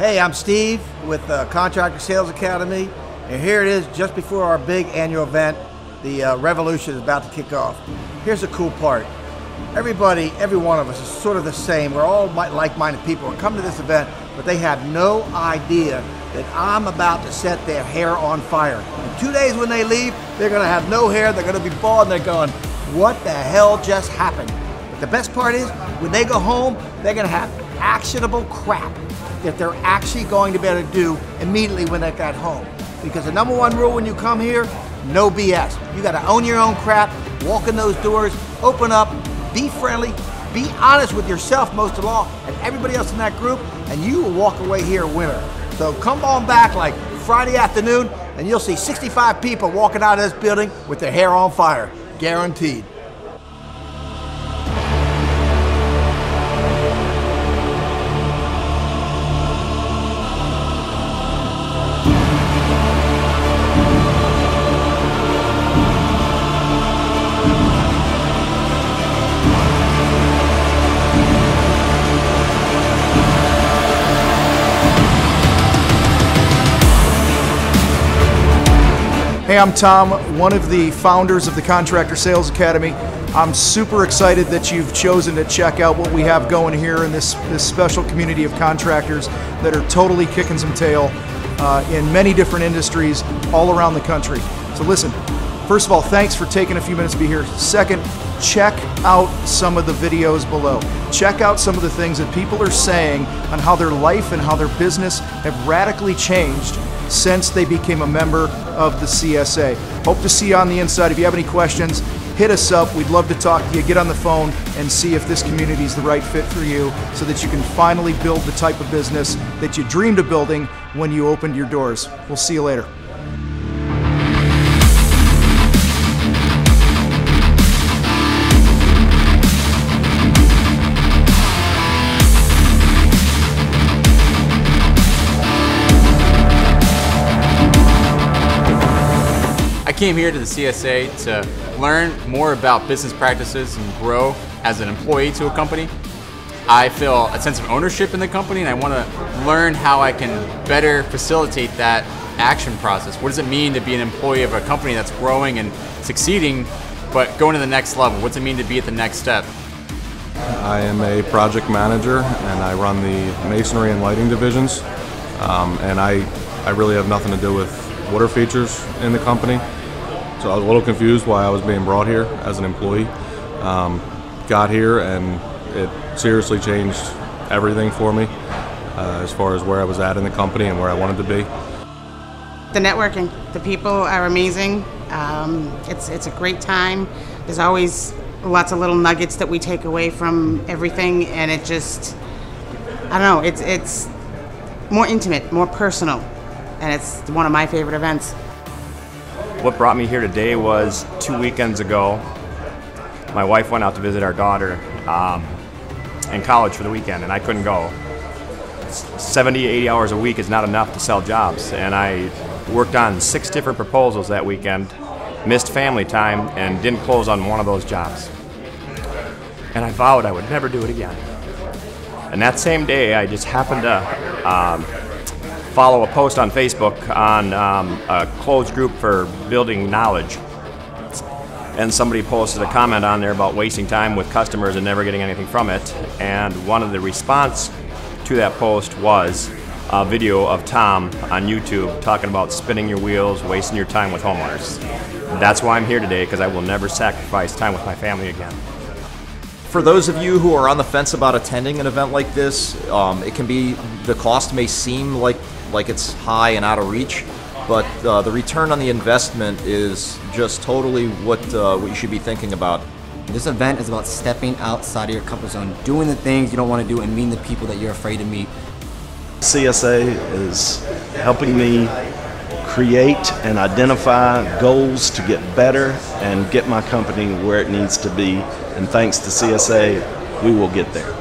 Hey, I'm Steve with Contractor Sales Academy, and here it is just before our big annual event. The revolution is about to kick off. Here's the cool part. Everybody, every one of us is sort of the same. We're all like-minded people who come to this event, but they have no idea that I'm about to set their hair on fire. In 2 days when they leave, they're gonna have no hair, they're gonna be bald, and they're going, what the hell just happened? But the best part is, when they go home, they're gonna have actionable crap that they're actually going to be able to do immediately when they got home. Because the #1 rule when you come here, no BS. You gotta own your own crap, walk in those doors, open up, be friendly, be honest with yourself most of all, and everybody else in that group, and you will walk away here a winner. So come on back like Friday afternoon, and you'll see 65 people walking out of this building with their hair on fire, guaranteed. Hey, I'm Tom, one of the founders of the Contractor Sales Academy. I'm super excited that you've chosen to check out what we have going here in this special community of contractors that are totally kicking some tail in many different industries all around the country. So listen, first of all, thanks for taking a few minutes to be here. Second, check out some of the videos below. Check out some of the things that people are saying on how their life and how their business have radically changed since they became a member of the CSA. Hope to see you on the inside. If you have any questions, hit us up. We'd love to talk to you. Get on the phone and see if this community is the right fit for you so that you can finally build the type of business that you dreamed of building when you opened your doors. We'll see you later. I came here to the CSA to learn more about business practices and grow as an employee to a company. I feel a sense of ownership in the company, and I want to learn how I can better facilitate that action process. What does it mean to be an employee of a company that's growing and succeeding, but going to the next level? What's it mean to be at the next step? I am a project manager, and I run the masonry and lighting divisions. And I really have nothing to do with water features in the company. So I was a little confused why I was being brought here as an employee. Got here and it seriously changed everything for me as far as where I was at in the company and where I wanted to be. The networking, the people are amazing. It's a great time. There's always lots of little nuggets that we take away from everything, and it just, I don't know, it's more intimate, more personal, and it's one of my favorite events. What brought me here today was 2 weekends ago, my wife went out to visit our daughter in college for the weekend, and I couldn't go. 70, 80 hours a week is not enough to sell jobs, and I worked on 6 different proposals that weekend, missed family time, and didn't close on one of those jobs. And I vowed I would never do it again. And that same day, I just happened to follow a post on Facebook on a closed group for building knowledge. And somebody posted a comment on there about wasting time with customers and never getting anything from it. And one of the response to that post was a video of Tom on YouTube talking about spinning your wheels, wasting your time with homeowners. That's why I'm here today, because I will never sacrifice time with my family again. For those of you who are on the fence about attending an event like this, it can be, the cost may seem like it's high and out of reach, but the return on the investment is just totally what you should be thinking about. This event is about stepping outside of your comfort zone, doing the things you don't want to do and meeting the people that you're afraid to meet. CSA is helping me create and identify goals to get better and get my company where it needs to be, and thanks to CSA, we will get there.